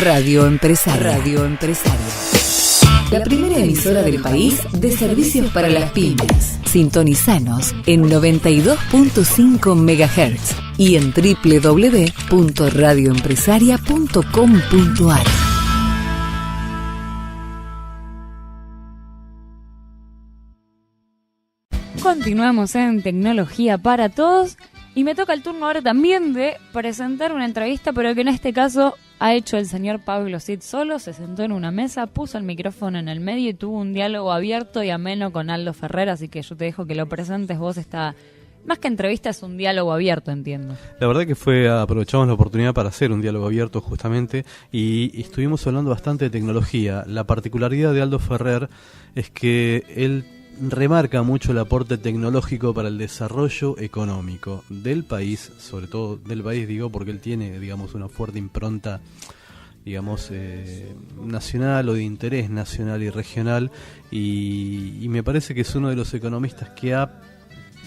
Radio Empresaria. Radio Empresaria. La primera emisora del país de servicios para las pymes. Sintonizanos en 92.5 MHz y en www.radioempresaria.com.ar. Continuamos en Tecnología para Todos y me toca el turno ahora también de presentar una entrevista, pero que en este caso ha hecho el señor Pablo Cid solo. Se sentó en una mesa, puso el micrófono en el medio y tuvo un diálogo abierto y ameno con Aldo Ferrer, así que yo te dejo que lo presentes vos. Está más que entrevista, es un diálogo abierto, entiendo. La verdad que aprovechamos la oportunidad para hacer un diálogo abierto justamente y estuvimos hablando bastante de tecnología. La particularidad de Aldo Ferrer es que él remarca mucho el aporte tecnológico para el desarrollo económico del país, sobre todo del país, digo, porque él tiene, digamos, una fuerte impronta, digamos, nacional o de interés nacional y regional, y me parece que es uno de los economistas que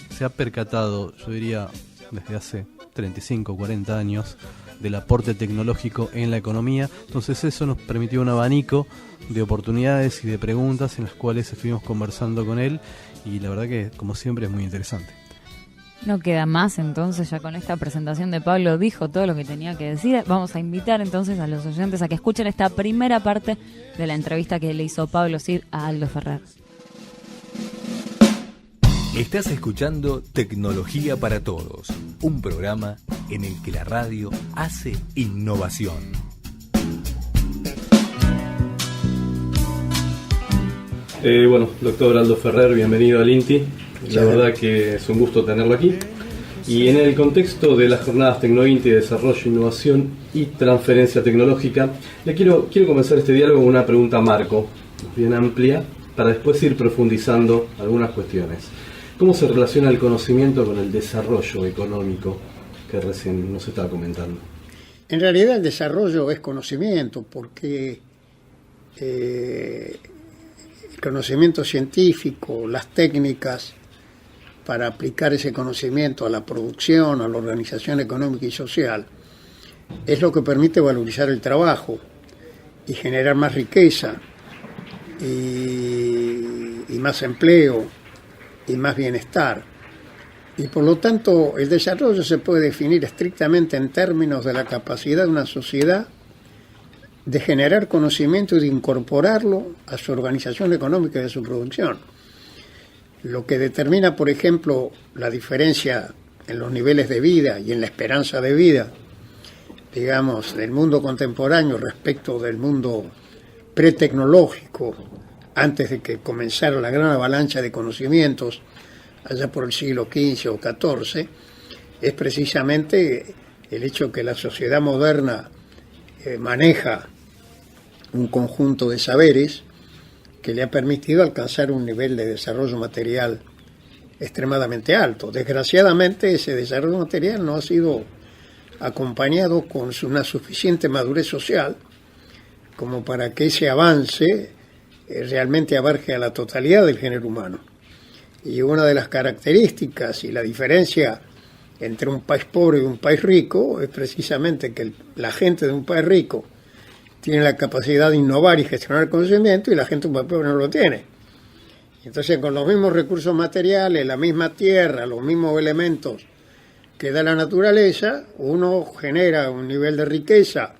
se ha percatado, yo diría, desde hace 35 o 40 años, del aporte tecnológico en la economía. Entonces eso nos permitió un abanico de oportunidades y de preguntas en las cuales estuvimos conversando con él, y la verdad que, como siempre, es muy interesante. No queda más, entonces, ya con esta presentación de Pablo dijo todo lo que tenía que decir. Vamos a invitar entonces a los oyentes a que escuchen esta primera parte de la entrevista que le hizo Pablo Cid a Aldo Ferrer. Estás escuchando Tecnología para Todos, un programa en el que la radio hace innovación. Bueno, doctor Aldo Ferrer, bienvenido al INTI. La verdad que es un gusto tenerlo aquí. Y en el contexto de las jornadas Tecnointi de Desarrollo, Innovación y Transferencia Tecnológica, quiero comenzar este diálogo con una pregunta marco, bien amplia, para después ir profundizando algunas cuestiones. ¿Cómo se relaciona el conocimiento con el desarrollo económico que recién nos estaba comentando? En realidad el desarrollo es conocimiento, porque el conocimiento científico, las técnicas para aplicar ese conocimiento a la producción, a la organización económica y social, es lo que permite valorizar el trabajo y generar más riqueza y más empleo y más bienestar. Y por lo tanto el desarrollo se puede definir estrictamente en términos de la capacidad de una sociedad de generar conocimiento y de incorporarlo a su organización económica y a su producción. Lo que determina, por ejemplo, la diferencia en los niveles de vida y en la esperanza de vida, digamos, del mundo contemporáneo respecto del mundo pretecnológico, antes de que comenzara la gran avalancha de conocimientos, allá por el siglo XV o XIV, es precisamente el hecho que la sociedad moderna maneja un conjunto de saberes que le ha permitido alcanzar un nivel de desarrollo material extremadamente alto. Desgraciadamente, ese desarrollo material no ha sido acompañado con una suficiente madurez social como para que ese avance realmente abarque a la totalidad del género humano. Y una de las características y la diferencia entre un país pobre y un país rico es precisamente que la gente de un país rico tiene la capacidad de innovar y gestionar conocimiento y la gente de un país pobre no lo tiene. Entonces, con los mismos recursos materiales, la misma tierra, los mismos elementos que da la naturaleza, uno genera un nivel de riqueza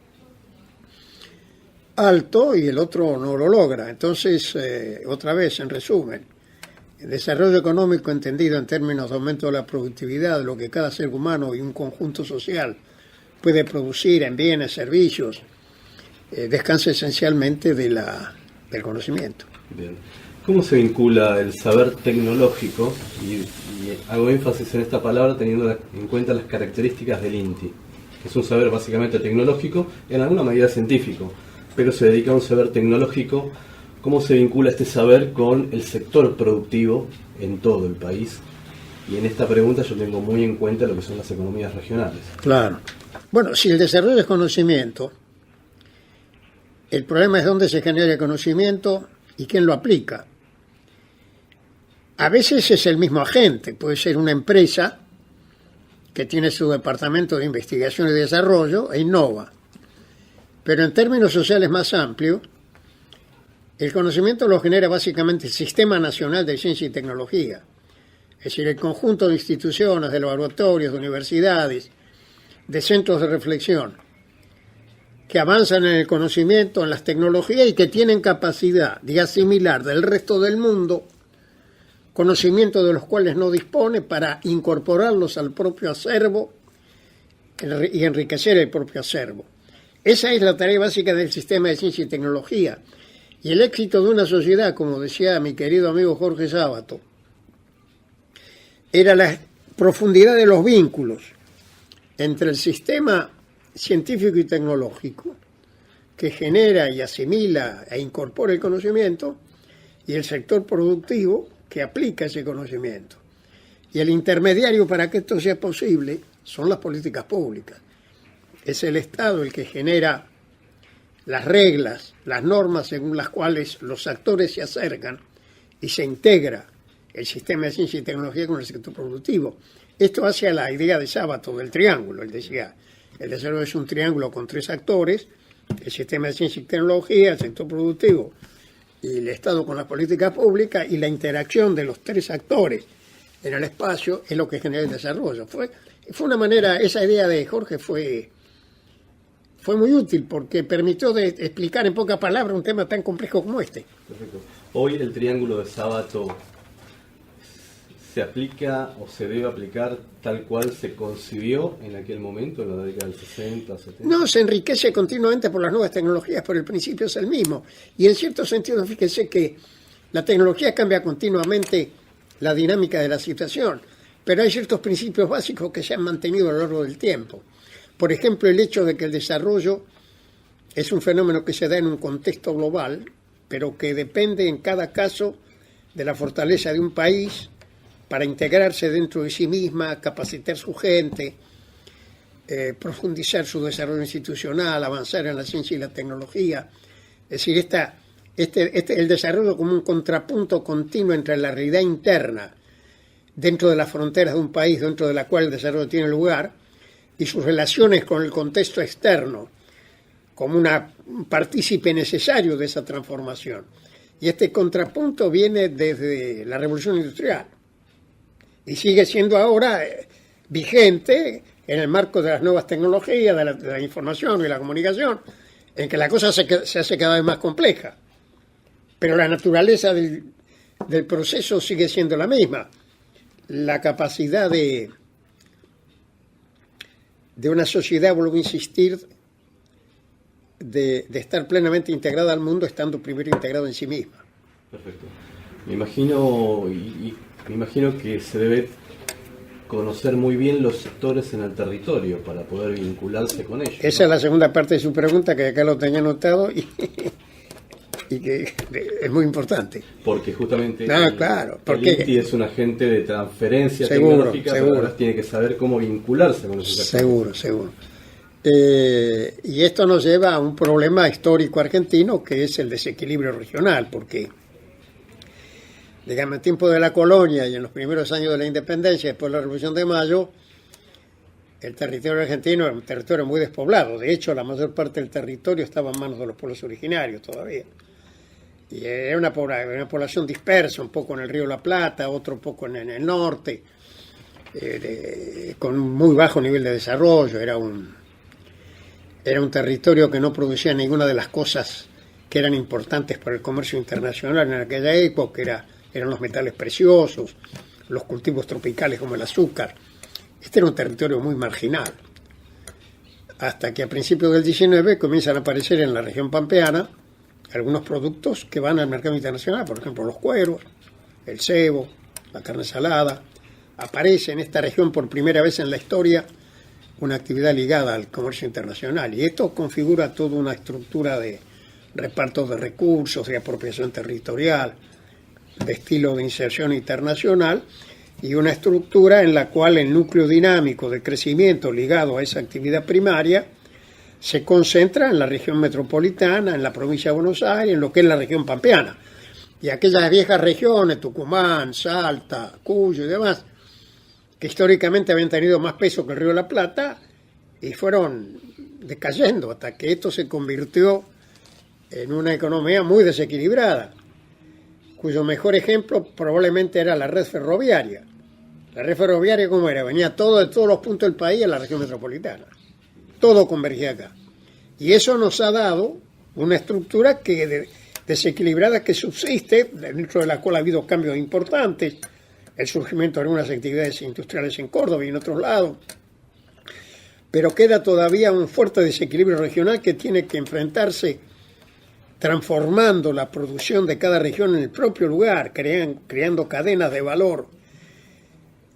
alto y el otro no lo logra. Entonces, otra vez, en resumen, el desarrollo económico entendido en términos de aumento de la productividad, de lo que cada ser humano y un conjunto social puede producir en bienes, servicios, descansa esencialmente del conocimiento. Bien. ¿Cómo se vincula el saber tecnológico, y hago énfasis en esta palabra teniendo en cuenta las características del INTI, que es un saber básicamente tecnológico, en alguna medida científico, pero se dedica a un saber tecnológico? ¿Cómo se vincula este saber con el sector productivo en todo el país? Y en esta pregunta yo tengo muy en cuenta lo que son las economías regionales. Claro. Bueno, si el desarrollo es conocimiento, el problema es dónde se genera el conocimiento y quién lo aplica. A veces es el mismo agente, puede ser una empresa que tiene su departamento de investigación y desarrollo e innova. Pero en términos sociales más amplios, el conocimiento lo genera básicamente el Sistema Nacional de Ciencia y Tecnología, es decir, el conjunto de instituciones, de laboratorios, de universidades, de centros de reflexión, que avanzan en el conocimiento, en las tecnologías y que tienen capacidad de asimilar del resto del mundo conocimientos de los cuales no dispone para incorporarlos al propio acervo y enriquecer el propio acervo. Esa es la tarea básica del sistema de ciencia y tecnología. Y el éxito de una sociedad, como decía mi querido amigo Jorge Sábato, era la profundidad de los vínculos entre el sistema científico y tecnológico que genera y asimila e incorpora el conocimiento y el sector productivo que aplica ese conocimiento. Y el intermediario para que esto sea posible son las políticas públicas. Es el Estado el que genera las reglas, las normas según las cuales los actores se acercan y se integra el sistema de ciencia y tecnología con el sector productivo. Esto hace a la idea de Sábato del triángulo. Él decía, el desarrollo es un triángulo con tres actores, el sistema de ciencia y tecnología, el sector productivo y el Estado con las políticas públicas, y la interacción de los tres actores en el espacio es lo que genera el desarrollo. Fue una manera, esa idea de Jorge fue muy útil porque permitió explicar en pocas palabras un tema tan complejo como este. Perfecto. Hoy el triángulo de Sábato se aplica o se debe aplicar tal cual se concibió en aquel momento, en la década del 60, 70. No, se enriquece continuamente por las nuevas tecnologías, pero el principio es el mismo. Y en cierto sentido, fíjese que la tecnología cambia continuamente la dinámica de la situación, pero hay ciertos principios básicos que se han mantenido a lo largo del tiempo. Por ejemplo, el hecho de que el desarrollo es un fenómeno que se da en un contexto global, pero que depende en cada caso de la fortaleza de un país para integrarse dentro de sí misma, capacitar su gente, profundizar su desarrollo institucional, avanzar en la ciencia y la tecnología. Es decir, el desarrollo como un contrapunto continuo entre la realidad interna dentro de las fronteras de un país dentro de la cual el desarrollo tiene lugar y sus relaciones con el contexto externo como un partícipe necesario de esa transformación. Y este contrapunto viene desde la Revolución Industrial y sigue siendo ahora vigente en el marco de las nuevas tecnologías, de la información y la comunicación, en que la cosa se hace cada vez más compleja. Pero la naturaleza del proceso sigue siendo la misma. La capacidad de una sociedad, vuelvo a insistir, de estar plenamente integrada al mundo, estando primero integrado en sí misma. Perfecto. Me imagino que se debe conocer muy bien los sectores en el territorio para poder vincularse con ellos. Esa es la segunda parte de su pregunta, que acá lo tenía anotado y que es muy importante. Porque justamente claro, porque el INTI es un agente de transferencia tecnológica, pero ahora tiene que saber cómo vincularse con esos sectores. Seguro. Y esto nos lleva a un problema histórico argentino, que es el desequilibrio regional, porque digamos, en tiempo de la colonia y en los primeros años de la independencia, después de la Revolución de Mayo, el territorio argentino era un territorio muy despoblado. De hecho, la mayor parte del territorio estaba en manos de los pueblos originarios todavía. Y era una población dispersa, un poco en el río La Plata, otro poco en el norte, con muy bajo nivel de desarrollo. Era un territorio que no producía ninguna de las cosas que eran importantes para el comercio internacional en aquella época, eran los metales preciosos, los cultivos tropicales como el azúcar. Este era un territorio muy marginal. Hasta que a principios del 19 comienzan a aparecer en la región pampeana algunos productos que van al mercado internacional, por ejemplo los cueros, el cebo, la carne salada. Aparece en esta región por primera vez en la historia una actividad ligada al comercio internacional, y esto configura toda una estructura de reparto de recursos, de apropiación territorial, de estilo de inserción internacional, y una estructura en la cual el núcleo dinámico de crecimiento ligado a esa actividad primaria se concentra en la región metropolitana, en la provincia de Buenos Aires, en lo que es la región pampeana. Y aquellas viejas regiones, Tucumán, Salta, Cuyo y demás, que históricamente habían tenido más peso que el Río de la Plata, y fueron decayendo hasta que esto se convirtió en una economía muy desequilibrada, cuyo mejor ejemplo probablemente era la red ferroviaria. La red ferroviaria, ¿cómo era? Venía todo de todos los puntos del país a la región metropolitana. Todo convergía acá. Y eso nos ha dado una estructura desequilibrada que subsiste, dentro de la cual ha habido cambios importantes, el surgimiento de algunas actividades industriales en Córdoba y en otros lados, pero queda todavía un fuerte desequilibrio regional que tiene que enfrentarse transformando la producción de cada región en el propio lugar, creando cadenas de valor,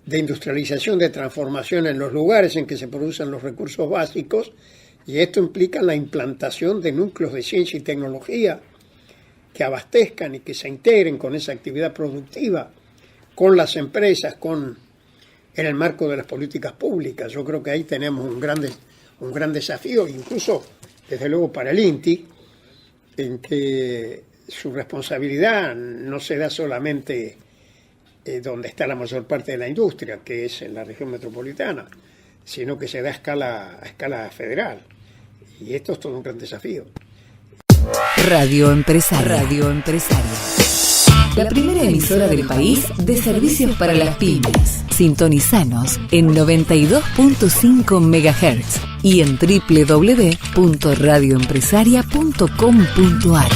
de industrialización, de transformación en los lugares en que se producen los recursos básicos, y esto implica la implantación de núcleos de ciencia y tecnología que abastezcan y que se integren con esa actividad productiva, con las empresas, en el marco de las políticas públicas. Yo creo que ahí tenemos un gran desafío, incluso desde luego para el INTI, en que su responsabilidad no se da solamente donde está la mayor parte de la industria, que es en la región metropolitana, sino que se da a escala federal. Y esto es todo un gran desafío. Radio Empresaria. La primera emisora del país de servicios para las pymes. Sintonizanos en 92.5 MHz y en www.radioempresaria.com.ar.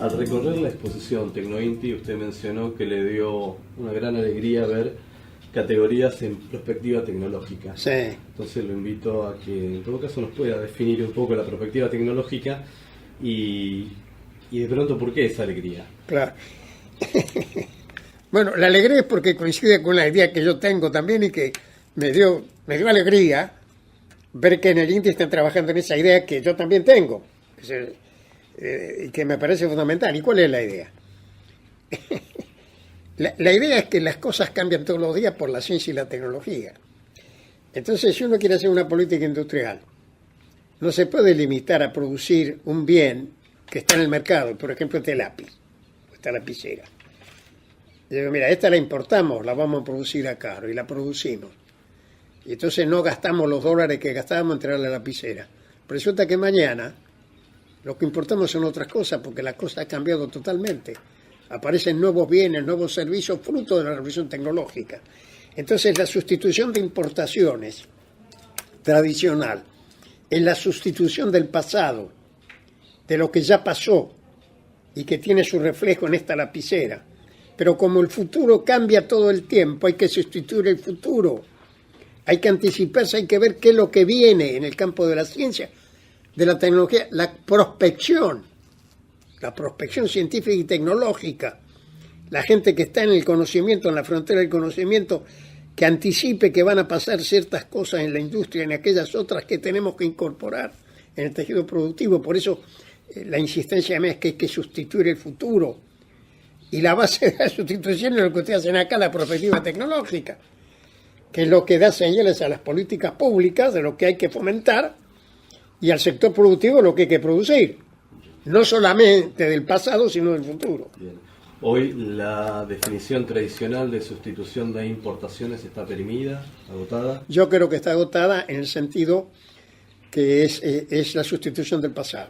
Al recorrer la exposición Tecnointi, usted mencionó que le dio una gran alegría ver categorías en perspectiva tecnológica. Sí. Entonces lo invito a que en todo caso nos pueda definir un poco la perspectiva tecnológica y de pronto por qué esa alegría. Claro. Bueno, la alegría es porque coincide con la idea que yo tengo también y que me dio alegría ver que en el INTI están trabajando en esa idea que yo también tengo. Y que me parece fundamental. ¿Y cuál es la idea? La idea es que las cosas cambian todos los días por la ciencia y la tecnología. Entonces, si uno quiere hacer una política industrial, no se puede limitar a producir un bien que está en el mercado, por ejemplo, este lápiz, esta lapicera. Yo digo, mira, esta la importamos, la vamos a producir acá, y la producimos. Y entonces no gastamos los dólares que gastábamos en traer la lapicera. Pero resulta que mañana lo que importamos son otras cosas, porque la cosa ha cambiado totalmente. Aparecen nuevos bienes, nuevos servicios, fruto de la revolución tecnológica. Entonces, la sustitución de importaciones tradicional es la sustitución del pasado, de lo que ya pasó y que tiene su reflejo en esta lapicera. Pero como el futuro cambia todo el tiempo, hay que sustituir el futuro. Hay que anticiparse, hay que ver qué es lo que viene en el campo de la ciencia, de la tecnología, la prospección científica y tecnológica, la gente que está en el conocimiento, en la frontera del conocimiento, que anticipe que van a pasar ciertas cosas en la industria, en aquellas otras que tenemos que incorporar en el tejido productivo. Por eso la insistencia mía es que hay que sustituir el futuro. Y la base de la sustitución es lo que ustedes hacen acá, la perspectiva tecnológica, que es lo que da señales a las políticas públicas de lo que hay que fomentar y al sector productivo lo que hay que producir. No solamente del pasado, sino del futuro. Bien. Hoy la definición tradicional de sustitución de importaciones está perimida, agotada. Yo creo que está agotada en el sentido que es la sustitución del pasado.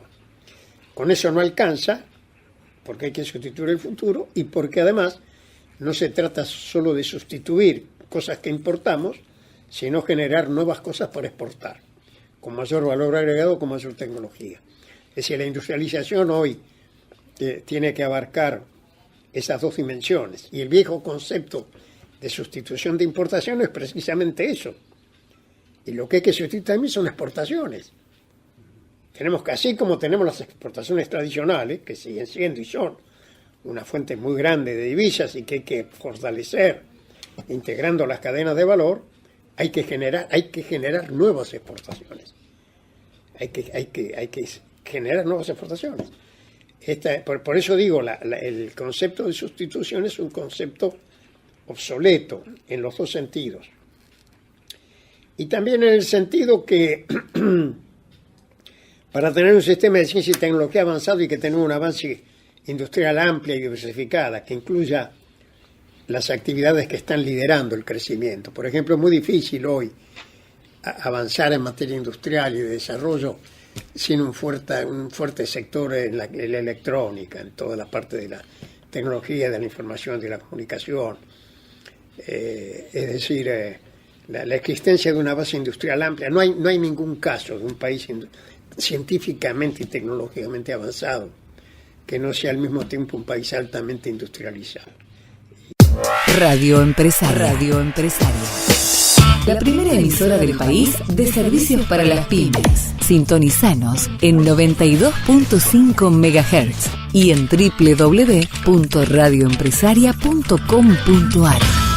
Con eso no alcanza, porque hay que sustituir el futuro y porque además no se trata solo de sustituir cosas que importamos, sino generar nuevas cosas para exportar, con mayor valor agregado, con mayor tecnología. Es decir, la industrialización hoy tiene que abarcar esas dos dimensiones. Y el viejo concepto de sustitución de importación es precisamente eso. Y lo que hay que sustituir también son exportaciones. Tenemos que, así como tenemos las exportaciones tradicionales, que siguen siendo y son una fuente muy grande de divisas y que hay que fortalecer integrando las cadenas de valor, hay que generar nuevas exportaciones. Hay que generar nuevas exportaciones. Por eso digo, el concepto de sustitución es un concepto obsoleto en los dos sentidos. Y también en el sentido que para tener un sistema de ciencia y tecnología avanzado hay que tener un avance industrial amplia y diversificada, que incluya las actividades que están liderando el crecimiento. Por ejemplo, es muy difícil hoy avanzar en materia industrial y de desarrollo sin un fuerte sector en la electrónica, en toda la parte de la tecnología, de la información, de la comunicación. Es decir, la existencia de una base industrial amplia. No hay ningún caso de un país científicamente y tecnológicamente avanzado que no sea al mismo tiempo un país altamente industrializado. Radio Empresaria. La primera emisora del país de servicios para las pymes. Sintonizanos en 92.5 MHz y en www.radioempresaria.com.ar.